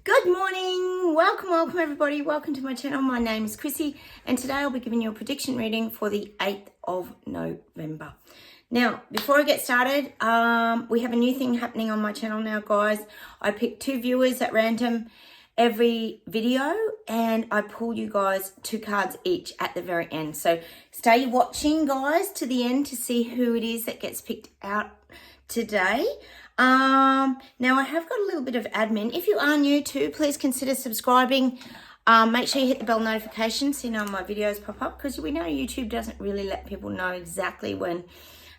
Good morning, welcome everybody, welcome to my channel. My name is Chrissy and today I'll be giving you a prediction reading for the 8th of November. Now, before I get started, we have a new thing happening on my channel now, guys. I pick 2 viewers at random every video and I pull you guys 2 cards each at the very end. So stay watching, guys, to the end to see who it is that gets picked out today. Now I have got a little bit of admin. If you are new too, please consider subscribing. Make sure you hit the bell notification so you know my videos pop up, because we know YouTube doesn't really let people know exactly when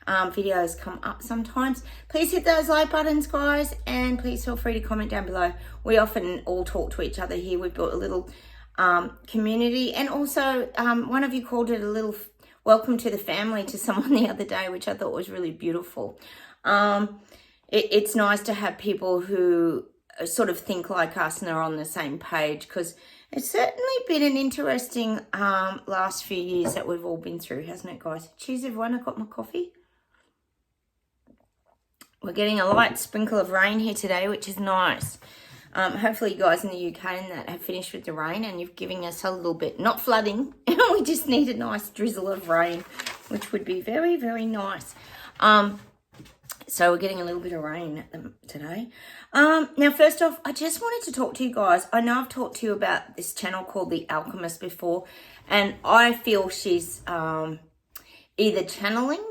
videos come up sometimes. Please hit those like buttons, guys, and please feel free to comment down below. We often all talk to each other here. We've built a little community, and also one of you called it a little welcome to the family to someone the other day, which I thought was really beautiful. It's nice to have people who sort of think like us and are on the same page, because it's certainly been an interesting last few years that we've all been through, hasn't it, guys? Cheers, everyone. I got my coffee. We're getting a light sprinkle of rain here today, which is nice. Hopefully you guys in the UK and that have finished with the rain and you've given us a little bit, not flooding. We just need a nice drizzle of rain, which would be very, very nice. So we're getting a little bit of rain today. Now, first off, I just wanted to talk to you guys. I know I've talked to you about this channel called The Alchemist before, and I feel she's either channeling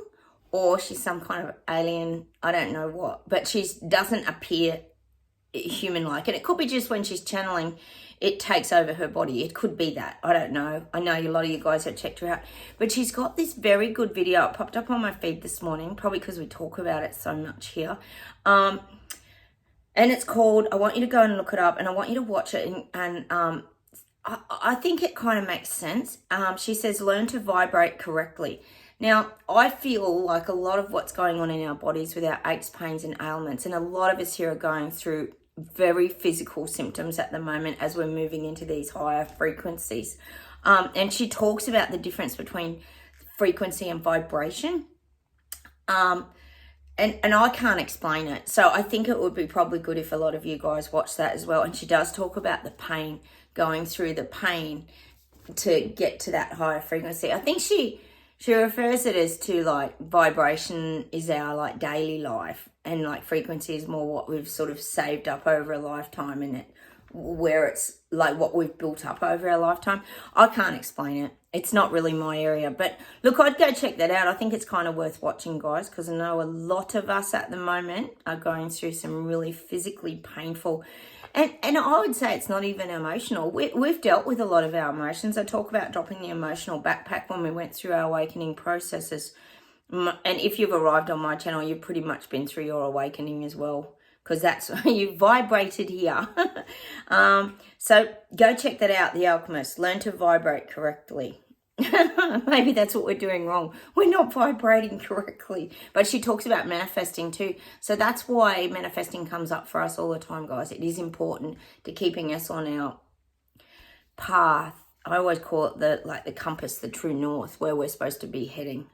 or she's some kind of alien. I don't know what, but she doesn't appear human-like. And it could be just when she's channeling, it takes over her body. It could be that. I don't know. I know a lot of you guys have checked her out. But she's got this very good video. It popped up on my feed this morning, probably because we talk about it so much here. And it's called, I want you to go and look it up, and I want you to watch it. And I think it kind of makes sense. She says, learn to vibrate correctly. Now, I feel like a lot of what's going on in our bodies with our aches, pains, and ailments, and a lot of us here are going through very physical symptoms at the moment as we're moving into these higher frequencies. And she talks about the difference between frequency and vibration. And I can't explain it. So I think it would be probably good if a lot of you guys watch that as well. And she does talk about the pain, going through the pain to get to that higher frequency. I think she refers it as to like vibration is our like daily life, and like frequency is more what we've sort of saved up over a lifetime, and it where it's like what we've built up over our lifetime. I can't explain it. It's not really my area, but look, I'd go check that out. I think it's kind of worth watching, guys, because I know a lot of us at the moment are going through some really physically painful, and I would say it's not even emotional. We've dealt with a lot of our emotions. I talk about dropping the emotional backpack when we went through our awakening processes. And if you've arrived on my channel, you've pretty much been through your awakening as well, because that's you vibrated here. So go check that out, The Alchemist. Learn to vibrate correctly. Maybe that's what we're doing wrong. We're not vibrating correctly. But she talks about manifesting too. So that's why manifesting comes up for us all the time, guys. It is important to keeping us on our path. I always call it the compass, the true north, where we're supposed to be heading.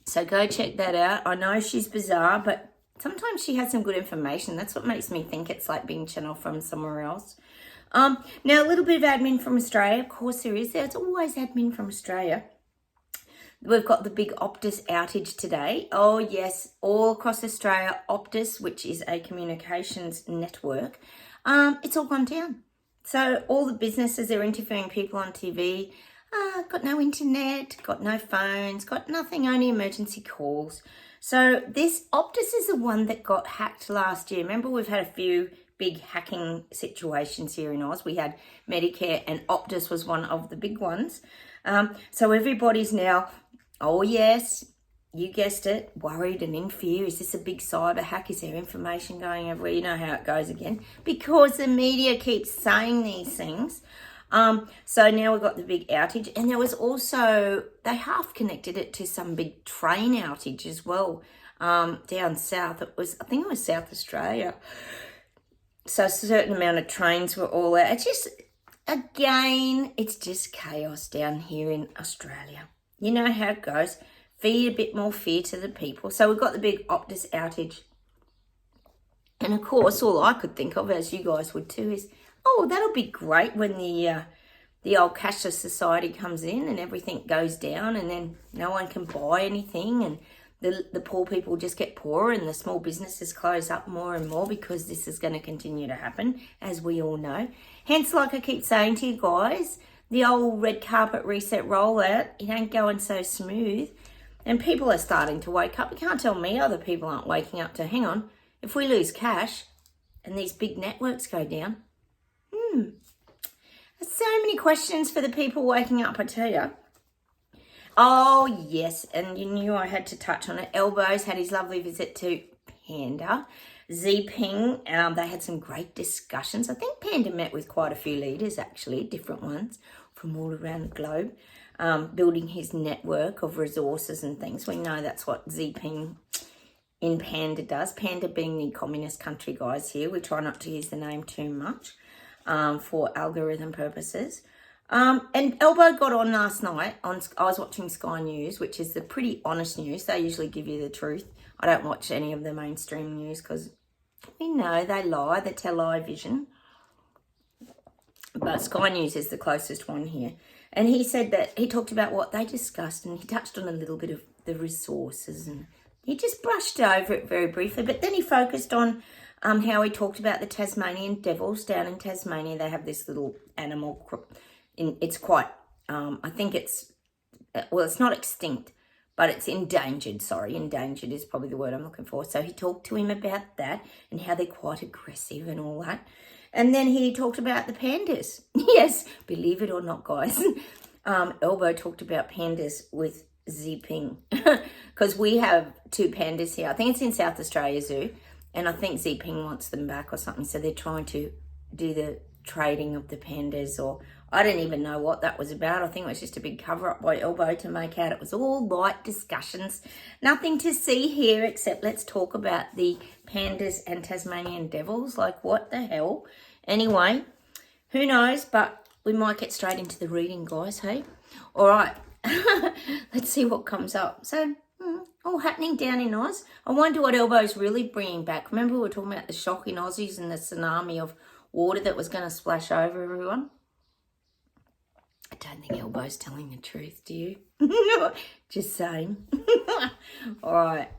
So go check that out. I know she's bizarre, but sometimes she has some good information. That's what makes me think it's like being channeled from somewhere else. Now, a little bit of admin from Australia. Of course there is. There's always admin from Australia. We've got the big Optus outage today. Oh, yes, all across Australia, Optus, which is a communications network, it's all gone down. So all the businesses are interviewing people on TV. Got no internet, got no phones, got nothing, only emergency calls. So this Optus is the one that got hacked last year. Remember, we've had a few big hacking situations here in Oz. We had Medicare, and Optus was one of the big ones. So everybody's now, oh yes, you guessed it, worried and in fear. Is this a big cyber hack? Is there information going everywhere? You know how it goes again. Because the media keeps saying these things. So now we've got the big outage, and there was also, they half connected it to some big train outage as well, down south. I think it was South Australia. So a certain amount of trains were all out. It's just, again, it's just chaos down here in Australia. You know how it goes. Feed a bit more fear to the people. So we've got the big Optus outage. And of course, all I could think of, as you guys would too, is, oh, that'll be great when the old cashless society comes in and everything goes down, and then no one can buy anything, and the poor people just get poorer, and the small businesses close up more and more, because this is going to continue to happen, as we all know. Hence, like I keep saying to you guys, the old red carpet reset rollout, it ain't going so smooth. And people are starting to wake up. You can't tell me other people aren't waking up to, hang on, if we lose cash and these big networks go down, there's so many questions for the people waking up, I tell you. Oh, yes, and you knew I had to touch on it. Elbows had his lovely visit to Panda. Xi-Ping, they had some great discussions. I think Panda met with quite a few leaders, actually, different ones from all around the globe, building his network of resources and things. We know that's what Xi-Ping in Panda does. Panda being the communist country, guys, here. We try not to use the name too much for algorithm purposes. And Elbow got on last night. I was watching Sky News, which is the pretty honest news. They usually give you the truth. I don't watch any of the mainstream news because we know they lie. They television. But Sky News is the closest one here. And he said that he talked about what they discussed, and he touched on a little bit of the resources, and he just brushed over it very briefly. But then he focused on how he talked about the Tasmanian devils down in Tasmania. They have this little animal. It's quite, I think it's, well, it's not extinct, but it's endangered. Sorry, endangered is probably the word I'm looking for. So he talked to him about that and how they're quite aggressive and all that. And then he talked about the pandas. Yes, believe it or not, guys. Elbow talked about pandas with Xi-Ping because we have 2 pandas here. I think it's in South Australia Zoo, and I think Xi-Ping wants them back or something. So they're trying to do the trading of the pandas, or I don't even know what that was about. I think it was just a big cover-up by Elbow to make out it was all light discussions. Nothing to see here except let's talk about the pandas and Tasmanian devils. Like, what the hell? Anyway, who knows? But we might get straight into the reading, guys, hey? All right. Let's see what comes up. So, all happening down in Oz. I wonder what Elbow's really bringing back. Remember we were talking about the shock in Aussies and the tsunami of water that was going to splash over everyone? I don't think Elbow's telling the truth, do you? Just saying. All right.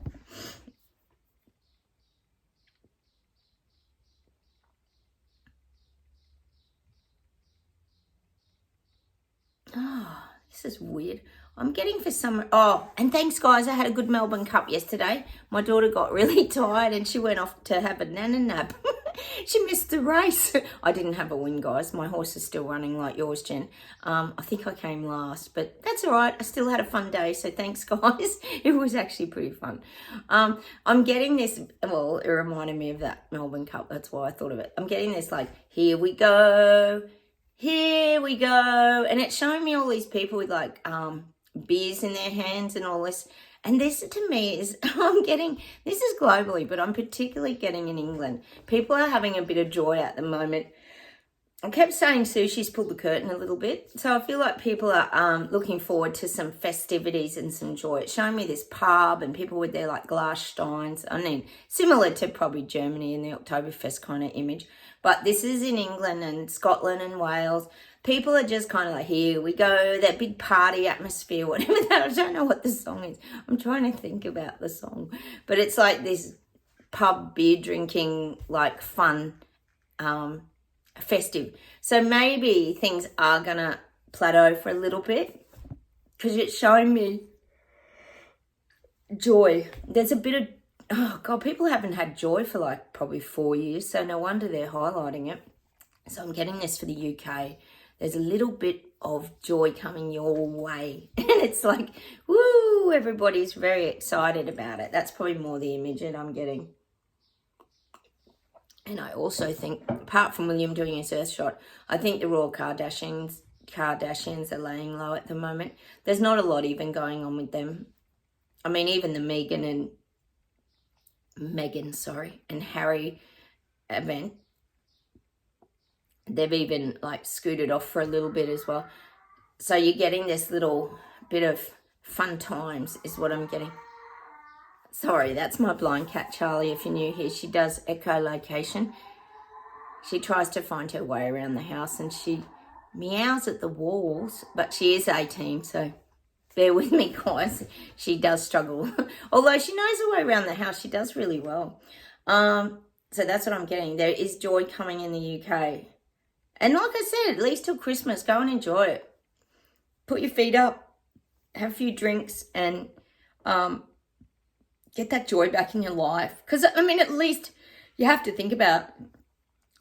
Oh, this is weird. I'm getting for some... Oh, and thanks, guys. I had a good Melbourne Cup yesterday. My daughter got really tired and she went off to have a nana nap. She missed the race. I didn't have a win, guys. My horse is still running like yours, Jen. I think I came last, but that's all right. I still had a fun day, so thanks, guys. It was actually pretty fun. I'm getting this... Well, it reminded me of that Melbourne Cup. That's why I thought of it. I'm getting this, like, here we go. Here we go. And it's showing me all these people with, like, beers in their hands and all this. And this, to me, is, this is globally, but I'm particularly getting in England. People are having a bit of joy at the moment. I kept saying sushi's pulled the curtain a little bit. So I feel like people are looking forward to some festivities and some joy. It's showing me this pub and people with their, like, glass steins. I mean, similar to probably Germany in the Oktoberfest kind of image. But this is in England and Scotland and Wales. People are just kind of like, here we go, that big party atmosphere, whatever that. I don't know what the song is. I'm trying to think about the song. But it's like this pub beer drinking, like, fun, festive. So maybe things are going to plateau for a little bit because it's showing me joy. There's a bit of, oh God, people haven't had joy for like probably 4 years. So no wonder they're highlighting it. So I'm getting this for the UK. There's a little bit of joy coming your way. And it's like, woo, everybody's very excited about it. That's probably more the image that I'm getting. And I also think, apart from William doing his Earth shot, I think the Royal Kardashians are laying low at the moment. There's not a lot even going on with them. I mean, even the Meghan and Harry event, they've even like scooted off for a little bit as well. So you're getting this little bit of fun times is what I'm getting. Sorry, that's my blind cat, Charlie. If you're new here, she does echolocation. She tries to find her way around the house and she meows at the walls, but she is 18, so bear with me, guys. She does struggle. Although she knows her way around the house, she does really well. So that's what I'm getting. There is joy coming in the UK. And like I said, at least till Christmas, go and enjoy it. Put your feet up, have a few drinks, and get that joy back in your life. Because, I mean, at least you have to think about,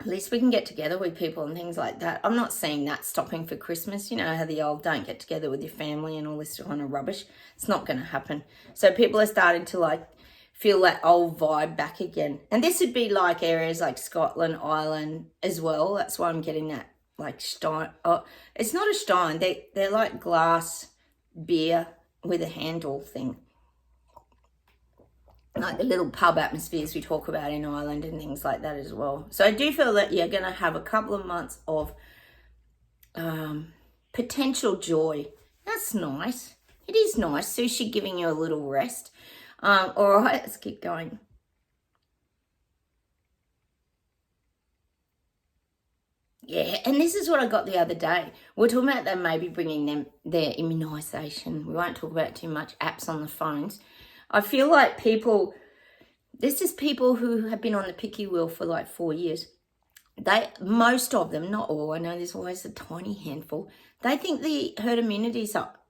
at least we can get together with people and things like that. I'm not saying that stopping for Christmas. You know how the old don't get together with your family and all this kind of rubbish. It's not going to happen. So people are starting to, like, feel that old vibe back again. And this would be like areas like Scotland, Ireland as well. That's why I'm getting that, like, stein. Oh, it's not a stein. They're like glass beer with a handle thing. Like the little pub atmospheres we talk about in Ireland and things like that as well. So I do feel that you're going to have a couple of months of potential joy. That's nice. It is nice. Sushi giving you a little rest. All right, let's keep going. Yeah, and this is what I got the other day. We're talking about them maybe bringing them their immunisation. We won't talk about too much apps on the phones. I feel like people, this is people who have been on the picky wheel for like 4 years. Most of them, not all, I know there's always a tiny handful, they think the herd immunity's up.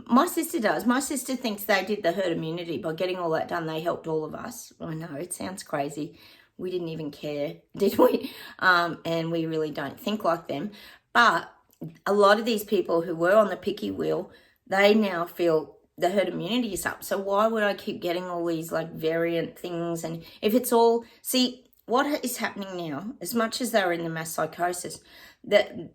My sister does. My sister thinks they did the herd immunity by getting all that done. They helped all of us. I know, it sounds crazy. We didn't even care, did we? And we really don't think like them. But a lot of these people who were on the picky wheel, they now feel the herd immunity is up. So why would I keep getting all these like variant things? And if it's all, see, what is happening now, as much as they're in the mass psychosis, the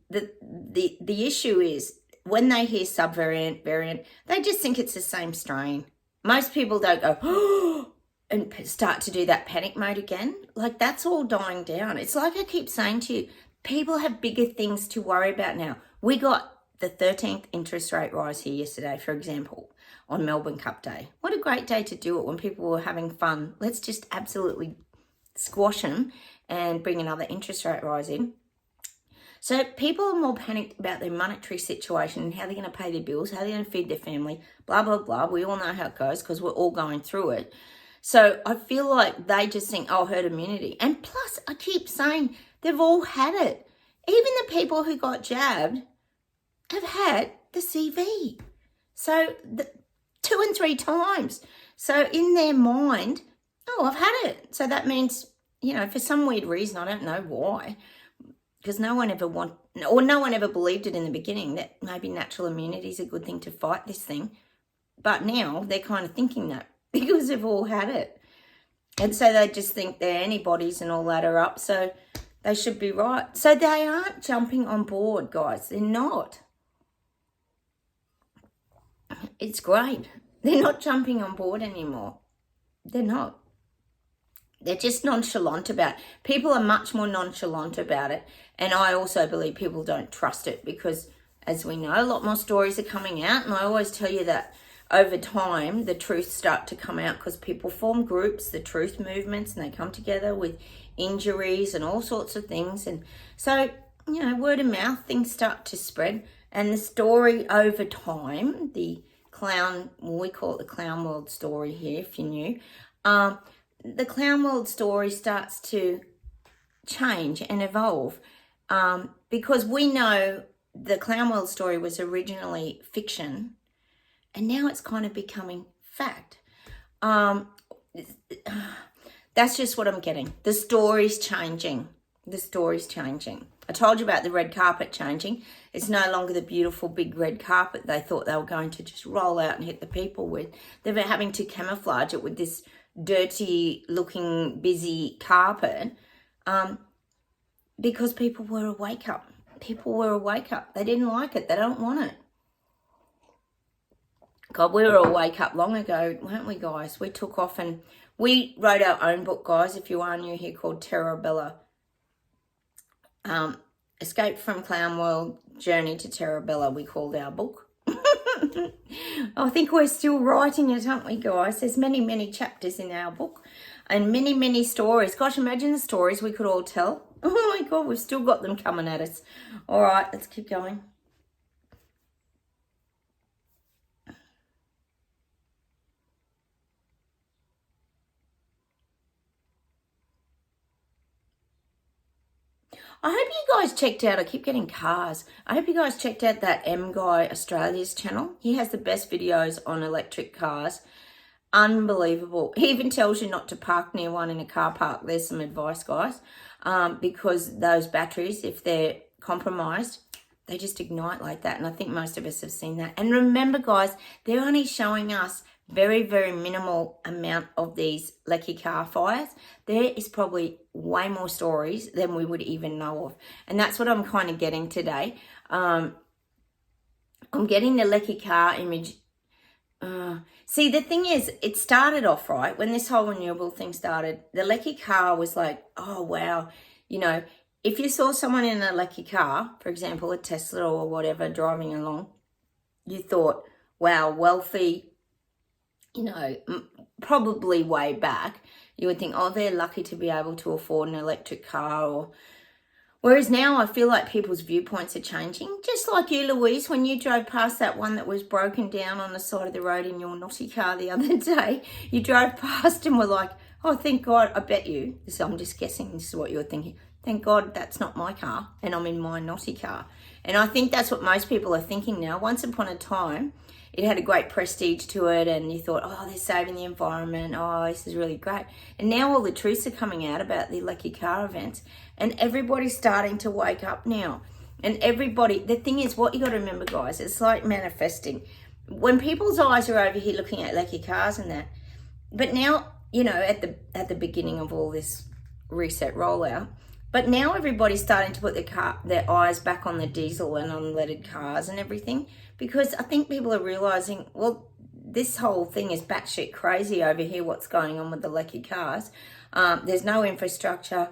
issue is when they hear subvariant, variant, they just think it's the same strain. Most people don't go, oh, and start to do that panic mode again. Like, that's all dying down. It's like I keep saying to you, people have bigger things to worry about now. We got the 13th interest rate rise here yesterday, for example, on Melbourne Cup Day. What a great day to do it when people were having fun. Let's just absolutely squash them and bring another interest rate rise in. So people are more panicked about their monetary situation and how they're going to pay their bills, how they're going to feed their family, blah, blah, blah. We all know how it goes because we're all going through it. So I feel like they just think, oh, herd immunity. And plus, I keep saying they've all had it. Even the people who got jabbed have had the CV. So 2 and 3 times. So in their mind, oh, I've had it. So that means, you know, for some weird reason, I don't know why, because no one ever believed it in the beginning that maybe natural immunity is a good thing to fight this thing. But now they're kind of thinking that because they've all had it. And so they just think their antibodies and all that are up, so they should be right. So they aren't jumping on board, guys. They're not. It's great. They're not jumping on board anymore. They're not. They're just nonchalant about it. People are much more nonchalant about it. And I also believe people don't trust it because, as we know, a lot more stories are coming out. And I always tell you that over time, the truths start to come out because people form groups, the truth movements, and they come together with injuries and all sorts of things. And so, you know, word of mouth, things start to spread. And the story over time, the clown, well, we call it the clown world story here, if you're new, the clown world story starts to change and evolve because we know the clown world story was originally fiction and now it's kind of becoming fact. That's just what I'm getting. The story's changing. The story's changing. I told you about the red carpet changing. It's no longer the beautiful big red carpet they thought they were going to just roll out and hit the people with. They've been having to camouflage it with this dirty looking busy carpet because people were a wake up. People were a wake up. They didn't like it. They don't want it. God, we were a wake up long ago, weren't we, guys? We took off and we wrote our own book, guys, if you are new here, called Terrabella. Escape from Clown World, Journey to Terrabella, we called our book. I think we're still writing it, aren't we, guys? There's many, many chapters in our book and many, many stories. Gosh, imagine the stories we could all tell. Oh, my God, we've still got them coming at us. All right, let's keep going. I hope you guys checked out, I keep getting cars. I hope you guys checked out that M Guy Australia's channel. He has the best videos on electric cars. Unbelievable. He even tells you not to park near one in a car park. There's some advice, guys, because those batteries, if they're compromised, they just ignite like that. And I think most of us have seen that. And remember, guys, they're only showing us very, very minimal amount of these lecky car fires. There is probably way more stories than we would even know of. And that's what I'm kind of getting today. I'm getting the lecky car image. See, the thing is, it started off, right, when this whole renewable thing started, the lecky car was like, oh, wow, you know, if you saw someone in a lecky car, for example, a Tesla or whatever, driving along, you thought, wow, wealthy, you know, probably way back, you would think, oh, they're lucky to be able to afford an electric car. Or whereas now I feel like people's viewpoints are changing. Just like you, Louise, when you drove past that one that was broken down on the side of the road in your naughty car the other day, you drove past and were like, oh, thank God, I bet you, so I'm just guessing this is what you're thinking, thank God that's not my car and I'm in my naughty car. And I think that's what most people are thinking now. Once upon a time, it had a great prestige to it and you thought, oh, they're saving the environment. Oh, this is really great. And now all the truths are coming out about the lucky car events and everybody's starting to wake up now. And everybody, the thing is, what you got to remember, guys, it's like manifesting. When people's eyes are over here looking at lucky cars and that, but now, you know, at the beginning of all this reset rollout, but now everybody's starting to put their eyes back on the diesel and unleaded cars and everything, because I think people are realizing, well, this whole thing is batshit crazy over here, what's going on with the lecky cars. There's no infrastructure.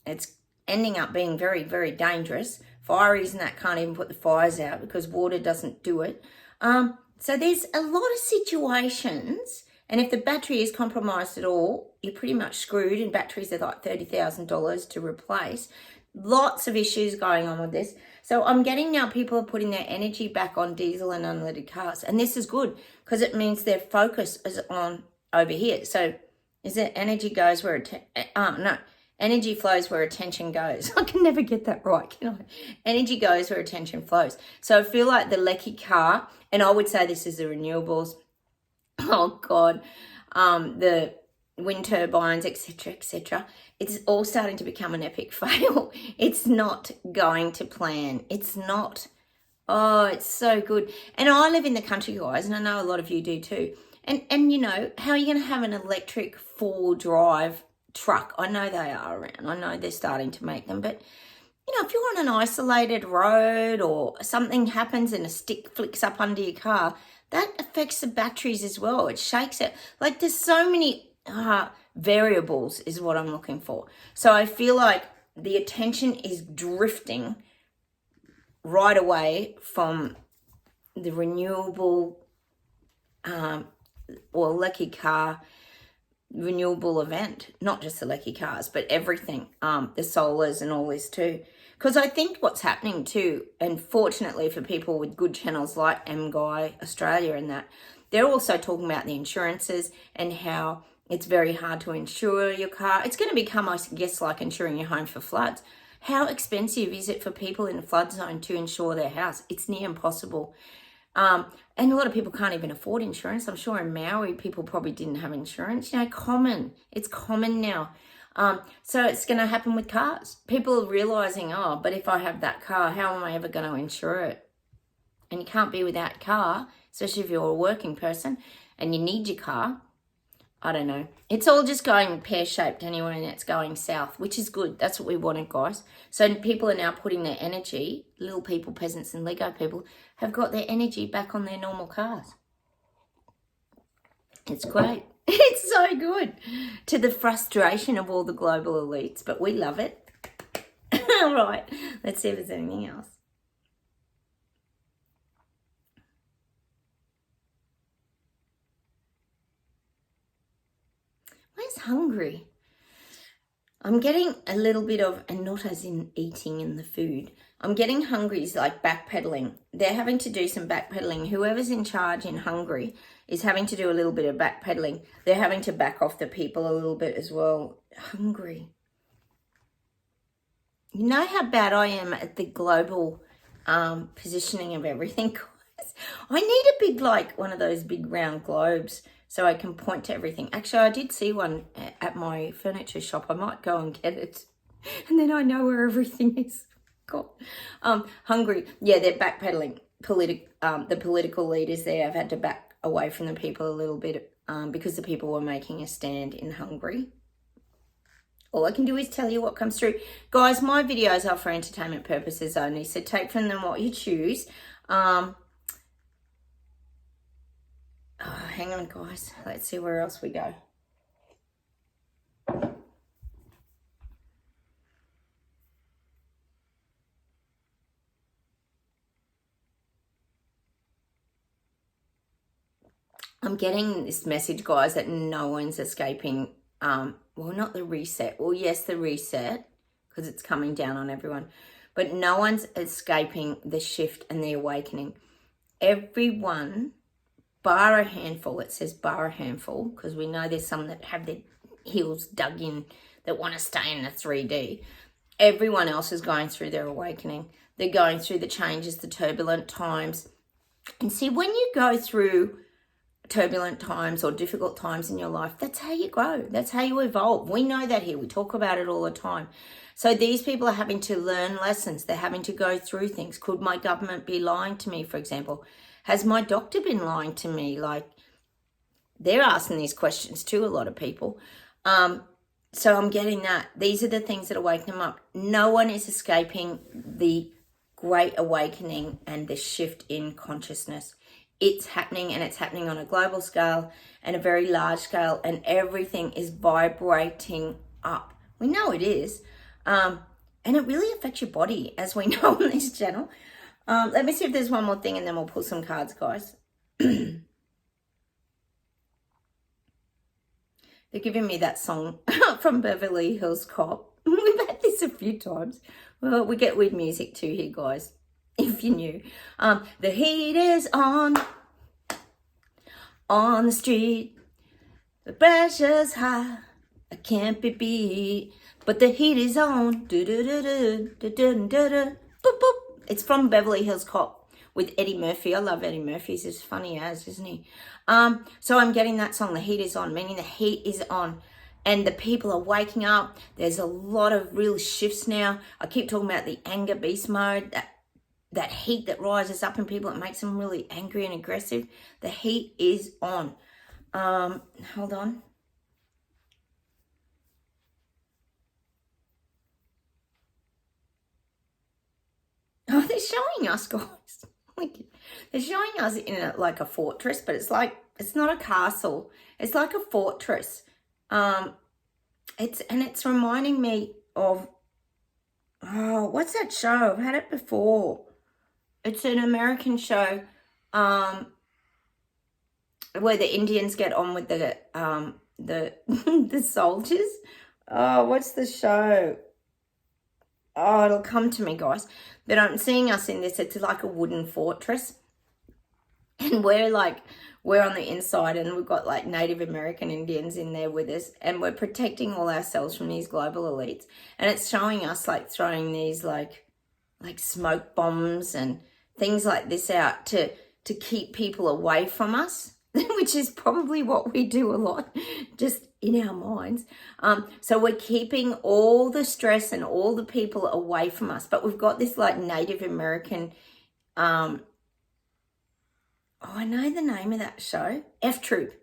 It's ending up being very, very dangerous. Fireys and that can't even put the fires out because water doesn't do it. So there's a lot of situations, and if the battery is compromised at all, you're pretty much screwed, and batteries are like $30,000 to replace. Lots of issues going on with this. So I'm getting now people are putting their energy back on diesel and unleaded cars. And this is good because it means their focus is on over here. So is it energy goes where energy flows where attention goes. I can never get that right, can I? Energy goes where attention flows. So I feel like the lecky car, and I would say this is the renewables. Oh God, the wind turbines, etc., etc. It's all starting to become an epic fail. It's not going to plan. It's not. Oh, it's so good. And I live in the country, guys, and I know a lot of you do too. And you know, how are you going to have an electric 4-drive truck? I know they are around. I know they're starting to make them, but you know, if you're on an isolated road or something happens and a stick flicks up under your car, that affects the batteries as well. It shakes it. Like there's so many variables is what I'm looking for. So I feel like the attention is drifting right away from the renewable or lucky car renewable event, not just the lucky cars, but everything, the solars and all this too. Because I think what's happening too, and fortunately for people with good channels like M Guy Australia and that, they're also talking about the insurances and how it's very hard to insure your car. It's going to become, I guess, like insuring your home for floods. How expensive is it for people in a flood zone to insure their house? It's near impossible. And a lot of people can't even afford insurance. I'm sure in Maui, people probably didn't have insurance. You know, common. It's common now. So it's going to happen with cars. People are realizing, oh, but if I have that car, how am I ever going to insure it? And you can't be without a car, especially if you're a working person and you need your car. I don't know. It's all just going pear-shaped anyway, and it's going south, which is good. That's what we wanted, guys. So people are now putting their energy, little people, peasants and Lego people, have got their energy back on their normal cars. It's great. It's so good. To the frustration of all the global elites, but we love it. All right. Let's see if there's anything else. hungry. I'm getting a little bit of, and not as in eating in the food, I'm getting hungry is like backpedaling. They're having to do some backpedaling. Whoever's in charge in Hungary is having to do a little bit of backpedaling. They're having to back off the people a little bit as well. Hungry. You know how bad I am at the global positioning of everything, guys? I need a big, like, one of those big round globes so I can point to everything. Actually, I did see one at my furniture shop. I might go and get it. And then I know where everything is. God. Hungry. Yeah, they're backpedaling. The political leaders there have had to back away from the people a little bit because the people were making a stand in Hungary. All I can do is tell you what comes through. Guys, my videos are for entertainment purposes only, so take from them what you choose. Hang on, guys. Let's see where else we go. I'm getting this message, guys, that no one's escaping, well, not the reset. Well, yes, the reset, because it's coming down on everyone. But no one's escaping the shift and the awakening. Everyone, bar a handful, it says bar a handful, because we know there's some that have their heels dug in that want to stay in the 3D. Everyone else is going through their awakening. They're going through the changes, the turbulent times. And see, when you go through turbulent times or difficult times in your life, that's how you grow. That's how you evolve. We know that here. We talk about it all the time. So these people are having to learn lessons. They're having to go through things. Could my government be lying to me, for example? Has my doctor been lying to me? Like, they're asking these questions too, a lot of people. So I'm getting that. These are the things that awaken them up. No one is escaping the great awakening and the shift in consciousness. It's happening, and it's happening on a global scale and a very large scale, and everything is vibrating up. We know it is. And it really affects your body, as we know on this channel. Let me see if there's one more thing, and then we'll pull some cards, guys. They're giving me that song from Beverly Hills Cop. We've had this a few times. Well, we get weird music too here, guys, if you knew. The heat is on the street. The pressure's high. I can't be beat. But the heat is on. Boop, boop. It's from Beverly Hills Cop with Eddie Murphy. I love Eddie Murphy. He's as funny as, isn't he? So I'm getting that song, The Heat is On, meaning the heat is on. And the people are waking up. There's a lot of real shifts now. I keep talking about the anger beast mode, that heat that rises up in people. It makes them really angry and aggressive. The heat is on. Hold on. Oh, they're showing us, guys. They're showing us in like a fortress, but it's not a castle. It's like a fortress. It's reminding me of, what's that show? I've had it before. It's an American show, where the Indians get on with the the soldiers. Oh, what's the show? Oh, it'll come to me, guys. But I'm seeing us in this. It's like a wooden fortress. And we're on the inside, and we've got like Native American Indians in there with us. And we're protecting all ourselves from these global elites. And it's showing us like throwing these like smoke bombs and things like this out to keep people away from us, which is probably what we do a lot, just in our minds. So we're keeping all the stress and all the people away from us. But we've got this like Native American, I know the name of that show. F Troop.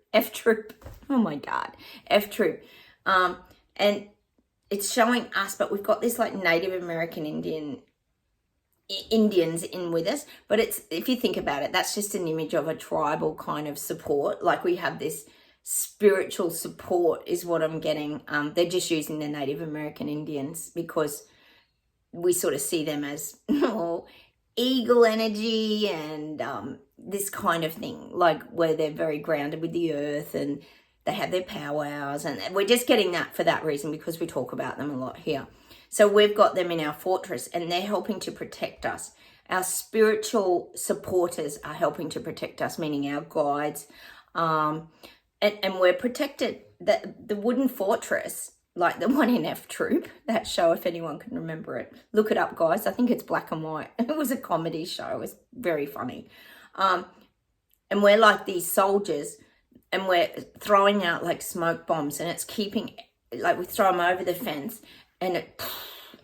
Oh my God. F Troop. And it's showing us, but we've got this like Native American Indians in with us. But it's, if you think about it, that's just an image of a tribal kind of support. Like we have this spiritual support is what I'm getting. They're just using the Native American Indians because we sort of see them as eagle energy and this kind of thing, like where they're very grounded with the earth, and they have their powwows, and we're just getting that for that reason because we talk about them a lot here. So we've got them in our fortress, and they're helping to protect us. Our spiritual supporters are helping to protect us, meaning our guides, and we're protected. The wooden fortress, like the one in F Troop, that show, if anyone can remember it, look it up, guys. I think it's black and white. It was a comedy show. It was very funny. And we're like these soldiers, and we're throwing out like smoke bombs, and it's keeping, like we throw them over the fence, and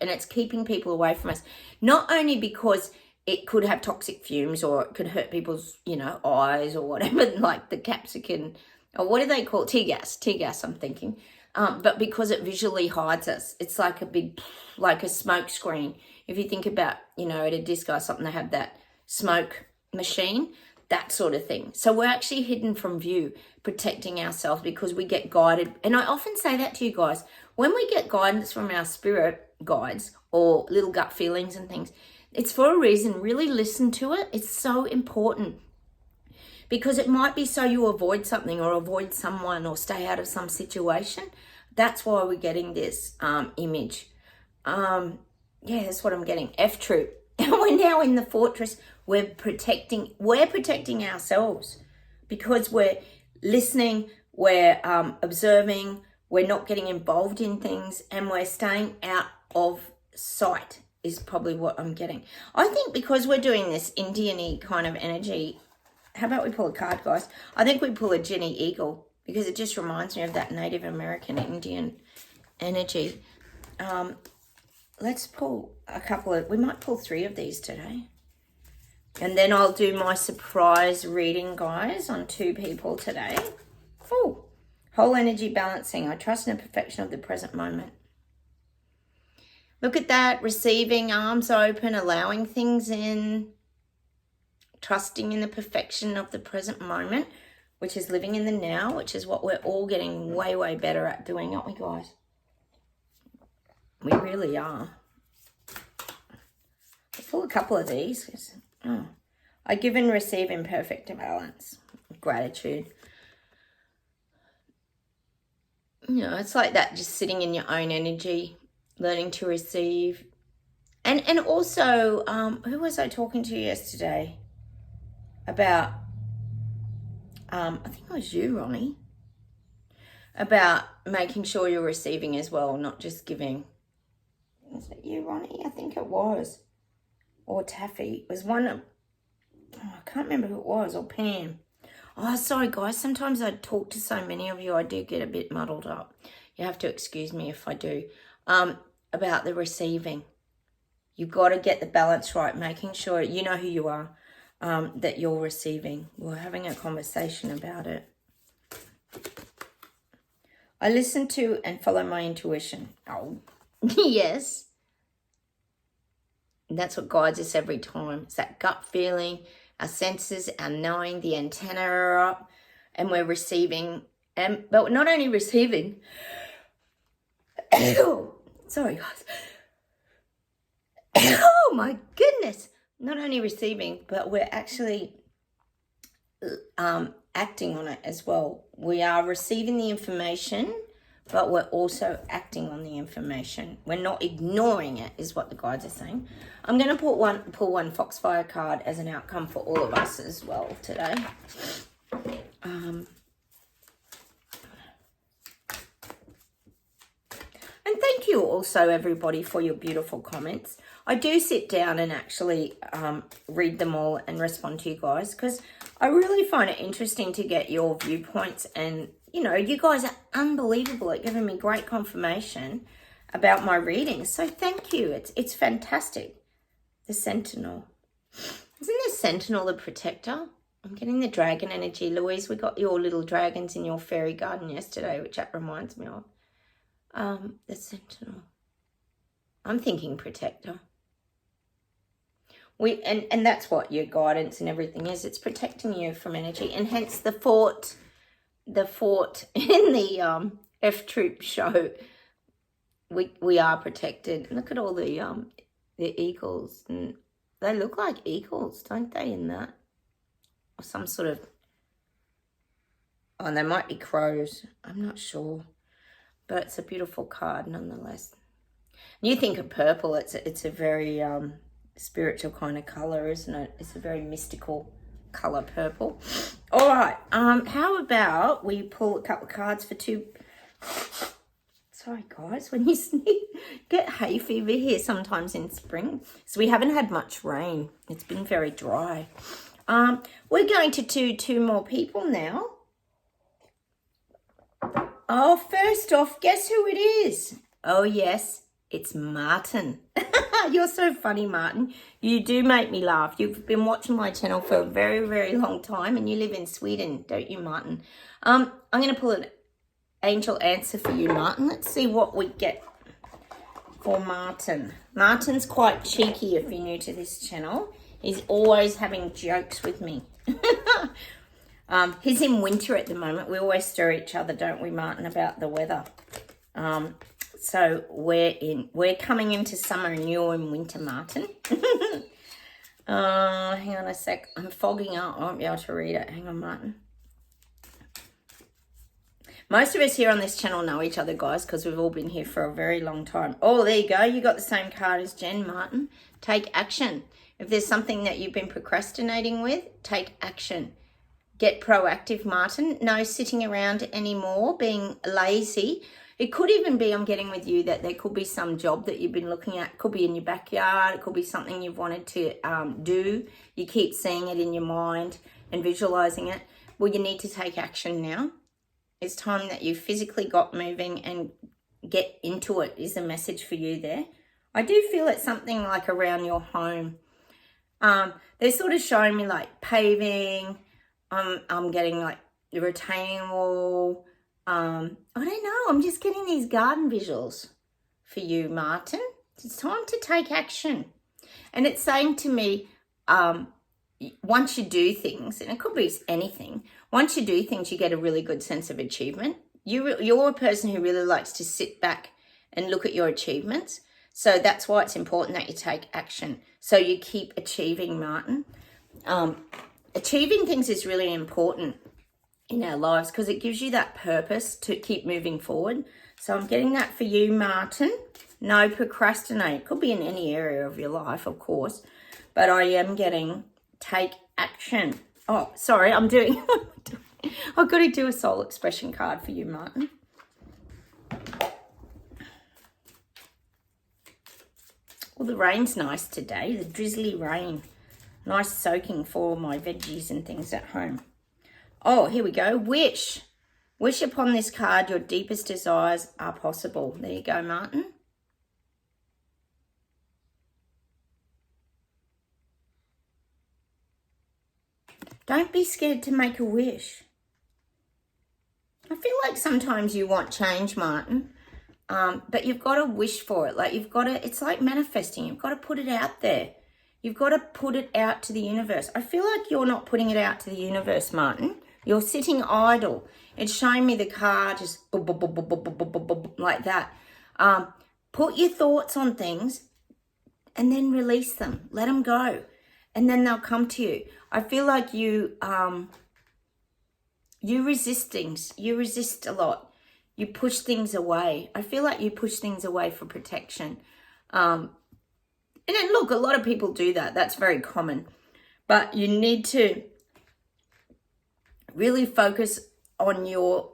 it's keeping people away from us. Not only because it could have toxic fumes, or it could hurt people's, eyes or whatever, like the capsicum, or what do they call it? Tear gas, I'm thinking. But because it visually hides us. It's like a big, like a smoke screen. If you think about, at a disco or something, they have that smoke machine, that sort of thing. So we're actually hidden from view, protecting ourselves because we get guided. And I often say that to you guys, when we get guidance from our spirit guides or little gut feelings and things, it's for a reason. Really listen to it. It's so important, because it might be so you avoid something or avoid someone or stay out of some situation. That's why we're getting this image. That's what I'm getting. F Troop. We're now in the fortress. We're protecting ourselves because we're listening, we're observing, we're not getting involved in things, and we're staying out of sight is probably what I'm getting. I think because we're doing this Indian-y kind of energy, how about we pull a card, guys? I think we pull a Jenny Eagle because it just reminds me of that Native American Indian energy. Let's pull a couple of, we might pull 3 of these today. And then I'll do my surprise reading, guys, on 2 people today. Oh, whole energy balancing. I trust in the perfection of the present moment. Look at that, receiving, arms open, allowing things in, trusting in the perfection of the present moment, which is living in the now, which is what we're all getting way, way better at doing, aren't we, guys? We really are. I'll pull a couple of these. I give and receive in perfect balance. Gratitude. It's like that, just sitting in your own energy, learning to receive. And also, who was I talking to yesterday about, I think it was you, Ronnie, about making sure you're receiving as well, not just giving. Was it you, Ronnie? I think it was. Or Taffy. It was one of, I can't remember who it was, or Pam. Oh, sorry, guys. Sometimes I talk to so many of you, I do get a bit muddled up. You have to excuse me if I do. About the receiving. You've got to get the balance right, making sure you know who you are, that you're receiving. We're having a conversation about it. I listen to and follow my intuition. Oh, yes. And that's what guides us every time. It's that gut feeling, our senses, our knowing, the antenna are up, and we're receiving. But not only receiving. Sorry, guys. Oh, my goodness. Not only receiving, but we're actually acting on it as well. We are receiving the information, but we're also acting on the information. We're not ignoring it, is what the guides are saying. I'm going to pull one Foxfire card as an outcome for all of us as well today. And thank you also, everybody, for your beautiful comments. I do sit down and actually read them all and respond to you guys because I really find it interesting to get your viewpoints. And, you guys are unbelievable at giving me great confirmation about my readings. So thank you. It's fantastic. The Sentinel. Isn't the Sentinel the protector? I'm getting the dragon energy. Louise, we got your little dragons in your fairy garden yesterday, which that reminds me of. The Sentinel. I'm thinking protector. And that's what your guidance and everything is. It's protecting you from energy, and hence the fort in the F Troop show. We are protected. Look at all the eagles, and they look like eagles, don't they? In that, or some sort of Oh, and they might be crows. I'm not sure. But it's a beautiful card nonetheless. And you think of purple, it's a very spiritual kind of colour, isn't it? It's a very mystical colour, purple. All right. How about we pull a couple of cards for two... Sorry, guys, when you sneeze, get hay fever here sometimes in spring. So we haven't had much rain. It's been very dry. We're going to do two more people now. Oh, first off, guess who it is? Oh, yes, it's Martin. You're so funny, Martin. You do make me laugh. You've been watching my channel for a very, very long time, and you live in Sweden, don't you, Martin? I'm going to pull an angel answer for you, Martin. Let's see what we get for Martin. Martin's quite cheeky if you're new to this channel. He's always having jokes with me. He's in winter at the moment. We always stir each other, don't we, Martin, about the weather. So we're coming into summer and you're in winter, Martin. Hang on a sec. I'm fogging up. I won't be able to read it. Hang on, Martin. Most of us here on this channel know each other, guys, because we've all been here for a very long time. Oh, there you go. You got the same card as Jen, Martin. Take action. If there's something that you've been procrastinating with, take action. Get proactive, Martin. No sitting around anymore, being lazy. It could even be, I'm getting with you, that there could be some job that you've been looking at. It could be in your backyard. It could be something you've wanted to do. You keep seeing it in your mind and visualizing it. Well, you need to take action now. It's time that you physically got moving and get into it is the message for you there. I do feel it's something like around your home. They're sort of showing me like paving. I'm getting like the retaining wall. I don't know. I'm just getting these garden visuals for you, Martin. It's time to take action. And it's saying to me, once you do things, and it could be anything, once you do things, you get a really good sense of achievement. You're a person who really likes to sit back and look at your achievements. So that's why it's important that you take action. So you keep achieving, Martin. Achieving things is really important in our lives because it gives you that purpose to keep moving forward. So I'm getting that for you, Martin. No procrastinate. Could be in any area of your life, of course. But I am getting take action. Oh, sorry, I'm doing... I've got to do a soul expression card for you, Martin. Well, the rain's nice today. The drizzly rain. Nice soaking for my veggies and things at home. Oh, here we go. Wish. Wish upon this card your deepest desires are possible. There you go, Martin. Don't be scared to make a wish. I feel like sometimes you want change, Martin, but you've got to wish for it. Like you've got to, it's like manifesting. You've got to put it out there. You've got to put it out to the universe. I feel like you're not putting it out to the universe, Martin. You're sitting idle. It's showing me the card just like that. Put your thoughts on things and then release them. Let them go. And then they'll come to you. I feel like you resist things. You resist a lot. You push things away. I feel like you push things away for protection. And then look, a lot of people do that. That's very common. But you need to really focus on your,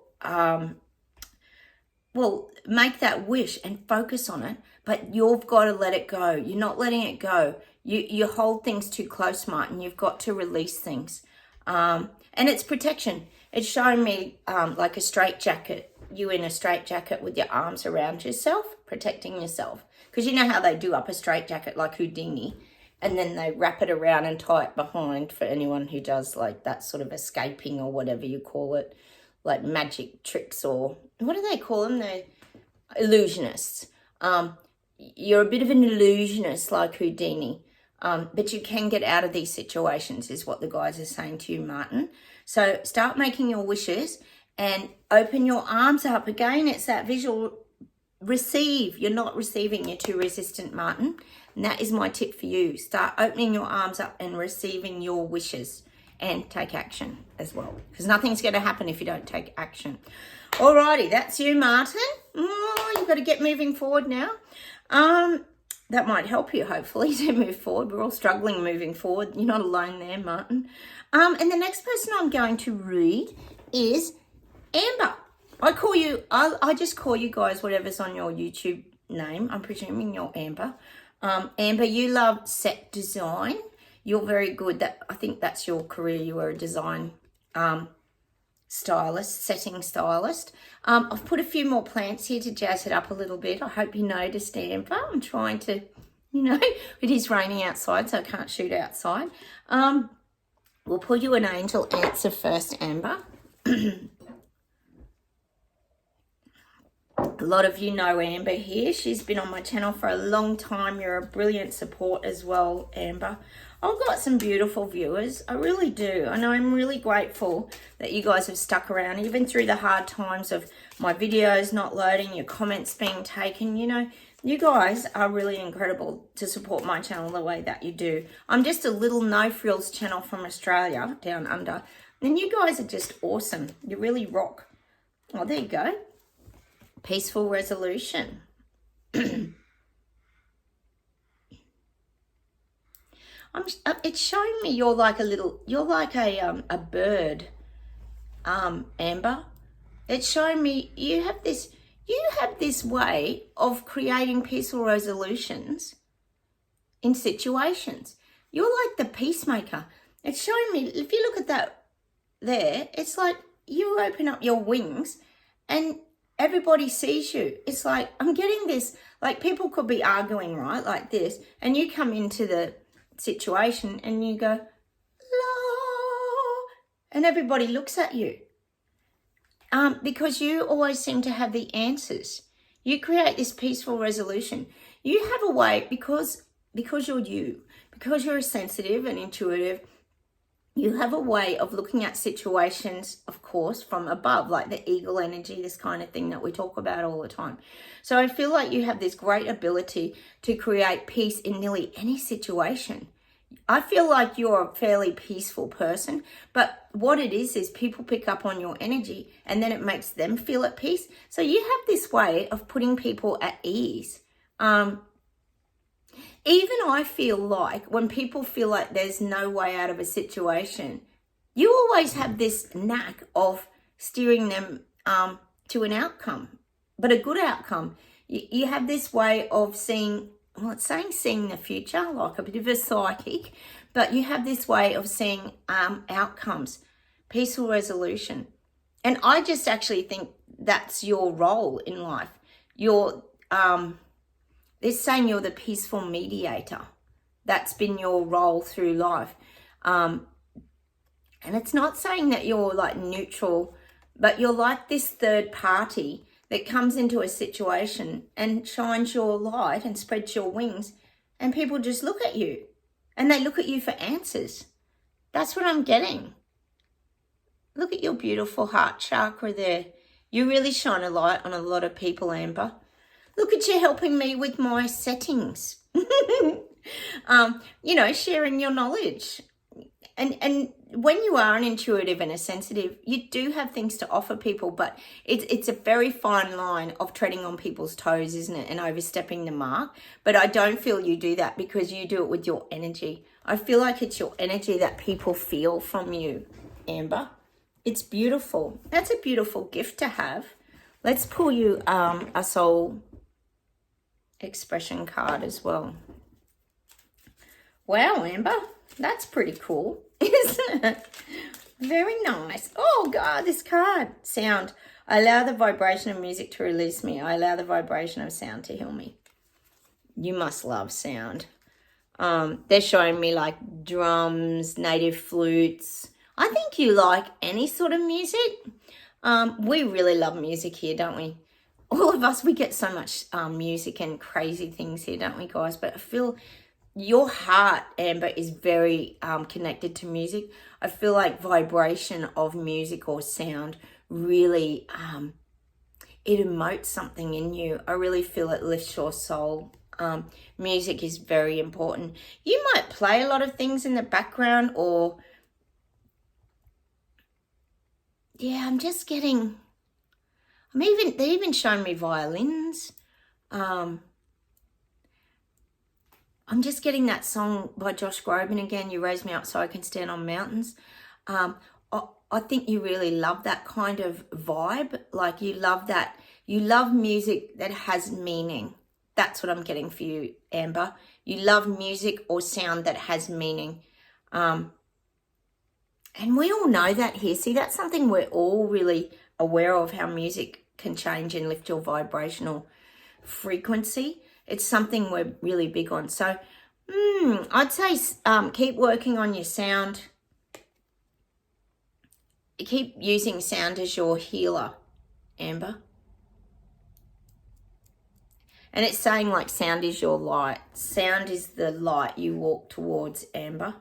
make that wish and focus on it. But you've got to let it go. You're not letting it go. You hold things too close, Martin. You've got to release things. And it's protection. It's showing me like a straitjacket. You in a straitjacket with your arms around yourself, protecting yourself. Because you know how they do up a straitjacket like Houdini, and then they wrap it around and tie it behind for anyone who does like that sort of escaping or whatever you call it, like magic tricks or what do they call them? They're illusionists. You're a bit of an illusionist like Houdini, but you can get out of these situations is what the guys are saying to you, Martin. So start making your wishes and open your arms up. Again, it's that visual. Receive. You're not receiving. You're too resistant, Martin. And that is my tip for you. Start opening your arms up and receiving your wishes and take action as well, because nothing's going to happen if you don't take action. Alrighty, that's you, Martin. Oh, you've got to get moving forward now. That might help you, hopefully, to move forward. We're all struggling moving forward. You're not alone there, Martin. And the next person I'm going to read is Amber. I just call you guys whatever's on your YouTube name. I'm presuming you're Amber. Amber, you love set design. You're very good. I think that's your career. You were a design stylist, setting stylist. I've put a few more plants here to jazz it up a little bit. I hope you noticed, Amber. I'm trying to, it is raining outside, so I can't shoot outside. We'll pull you an angel answer first, Amber. A lot of you know Amber here. She's been on my channel for a long time. You're a brilliant support as well, Amber. I've got some beautiful viewers. I really do. And I'm really grateful that you guys have stuck around, even through the hard times of my videos not loading, your comments being taken. You guys are really incredible to support my channel the way that you do. I'm just a little no-frills channel from Australia, down under. And you guys are just awesome. You really rock. Oh, there you go. Peaceful resolution. It's showing me you're like a bird, Amber. It's showing me you have this way of creating peaceful resolutions in situations. You're like the peacemaker. It's showing me, if you look at that there, it's like you open up your wings and everybody sees you. It's like, I'm getting this, like people could be arguing, right, like this, and you come into the situation and you go, la, and everybody looks at you. Because you always seem to have the answers. You create this peaceful resolution. You have a way, because you're sensitive and intuitive, you have a way of looking at situations, of course, from above, like the eagle energy, this kind of thing that we talk about all the time. So I feel like you have this great ability to create peace in nearly any situation. I feel like you're a fairly peaceful person, but what it is people pick up on your energy and then it makes them feel at peace. So you have this way of putting people at ease. Even I feel like when people feel like there's no way out of a situation, you always have this knack of steering them to an outcome, but a good outcome. You have this way of seeing, well, it's saying seeing the future, like a bit of a psychic, but you have this way of seeing outcomes, peaceful resolution. And I just actually think that's your role in life. They're saying you're the peaceful mediator. That's been your role through life. And it's not saying that you're like neutral, but you're like this third party that comes into a situation and shines your light and spreads your wings, and people just look at you and they look at you for answers. That's what I'm getting. Look at your beautiful heart chakra there. You really shine a light on a lot of people, Amber. Look at you helping me with my settings. Sharing your knowledge. And when you are an intuitive and a sensitive, you do have things to offer people, but it's a very fine line of treading on people's toes, isn't it? And overstepping the mark. But I don't feel you do that because you do it with your energy. I feel like it's your energy that people feel from you, Amber. It's beautiful. That's a beautiful gift to have. Let's pull you a soul expression card as well. Wow, Amber, that's pretty cool, isn't it? Very nice. Oh God, this card. Sound. I allow the vibration of music to release me. I allow the vibration of sound to heal me. You must love sound. They're showing me like drums, native flutes. I think you like any sort of music. We really love music here, don't we? All of us, we get so much music and crazy things here, don't we, guys? But I feel your heart, Amber, is very connected to music. I feel like vibration of music or sound really, it emotes something in you. I really feel it lifts your soul. Music is very important. You might play a lot of things in the background, or yeah, I'm just getting, they're even showing me violins. I'm just getting that song by Josh Groban again, You Raise Me Up So I Can Stand on Mountains. I think you really love that kind of vibe. Like you love that. You love music that has meaning. That's what I'm getting for you, Amber. You love music or sound that has meaning. And we all know that here. See, that's something we're all really aware of, how music can change and lift your vibrational frequency. It's something we're really big on. So I'd say keep working on your sound. Keep using sound as your healer, Amber. And it's saying like sound is your light. Sound is the light you walk towards, Amber.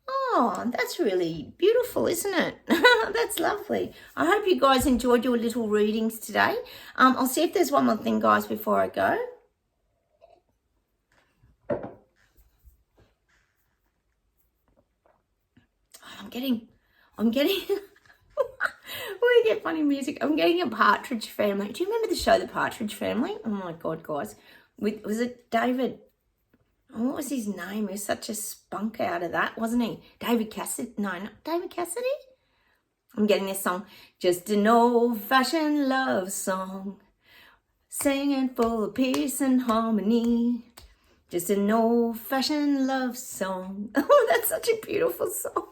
Oh, that's really beautiful, isn't it? That's lovely. I hope you guys enjoyed your little readings today. I'll see if there's one more thing, guys, before I go. I'm getting we get funny music. I'm getting a Partridge Family. Do you remember the show The Partridge Family? Oh my God, guys. Was it David? What was his name? He was such a spunk out of that, wasn't he? David Cassidy? No, not David Cassidy. I'm getting this song. Just an old-fashioned love song, singing full of peace and harmony. Just an old-fashioned love song. Oh, that's such a beautiful song.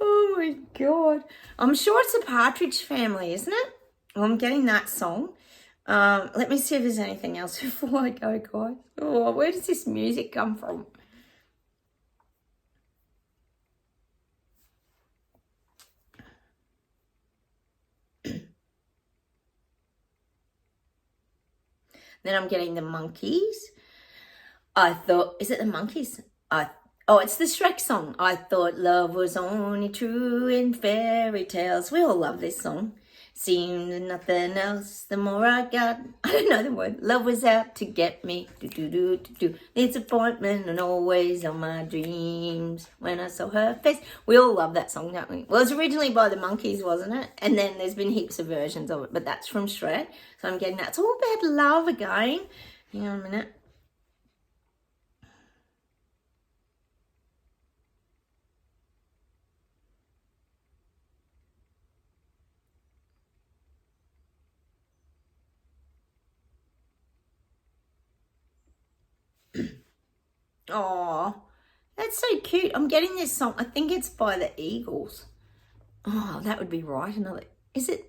Oh my God. I'm sure it's a Partridge Family, isn't it? Well, I'm getting that song. Let me see if there's anything else before I go, guys. Oh, where does this music come from? Then I'm getting the Monkeys. I thought, is it the Monkeys? Oh, it's the Shrek song. I thought love was only true in fairy tales. We all love this song. Seemed nothing else the more I got. I don't know the word. Love was out to get me. Disappointment and always on my dreams. When I saw her face. We all love that song, don't we? Well, it was originally by the Monkeys, wasn't it? And then there's been heaps of versions of it. But that's from Shrek. So I'm getting that. It's all about love again. Hang on a minute. Oh, that's so cute. I'm getting this song. I think it's by the Eagles. Oh, that would be right. Is it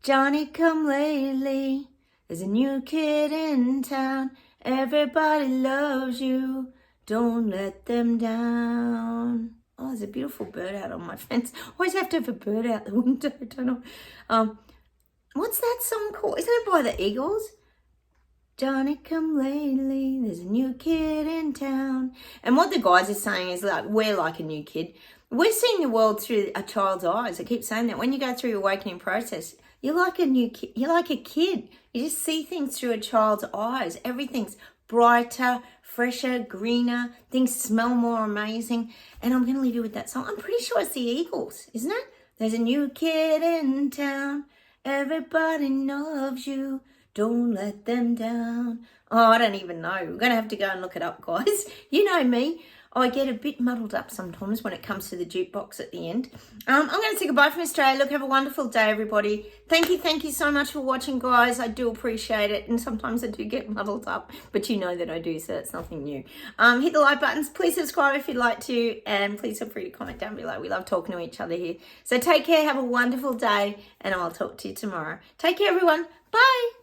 Johnny Come Lately? There's a new kid in town. Everybody loves you. Don't let them down. Oh, there's a beautiful bird out on my fence. Always have to have a bird out the window. I don't know. What's that song called? Isn't it by the Eagles? Johnny Come Lately, there's a new kid in town. And what the guys are saying is like, we're like a new kid. We're seeing the world through a child's eyes. I keep saying that. When you go through your awakening process, you're like a new kid. You're like a kid. You just see things through a child's eyes. Everything's brighter, fresher, greener. Things smell more amazing. And I'm going to leave you with that song. I'm pretty sure it's the Eagles, isn't it? There's a new kid in town. Everybody loves you. Don't let them down. Oh, I don't even know. We're going to have to go and look it up, guys. You know me. I get a bit muddled up sometimes when it comes to the jukebox at the end. I'm going to say goodbye from Australia. Look, have a wonderful day, everybody. Thank you so much for watching, guys. I do appreciate it. And sometimes I do get muddled up, but you know that I do, so it's nothing new. Hit the like buttons. Please subscribe if you'd like to. And please feel free to comment down below. We love talking to each other here. So take care. Have a wonderful day. And I'll talk to you tomorrow. Take care, everyone. Bye.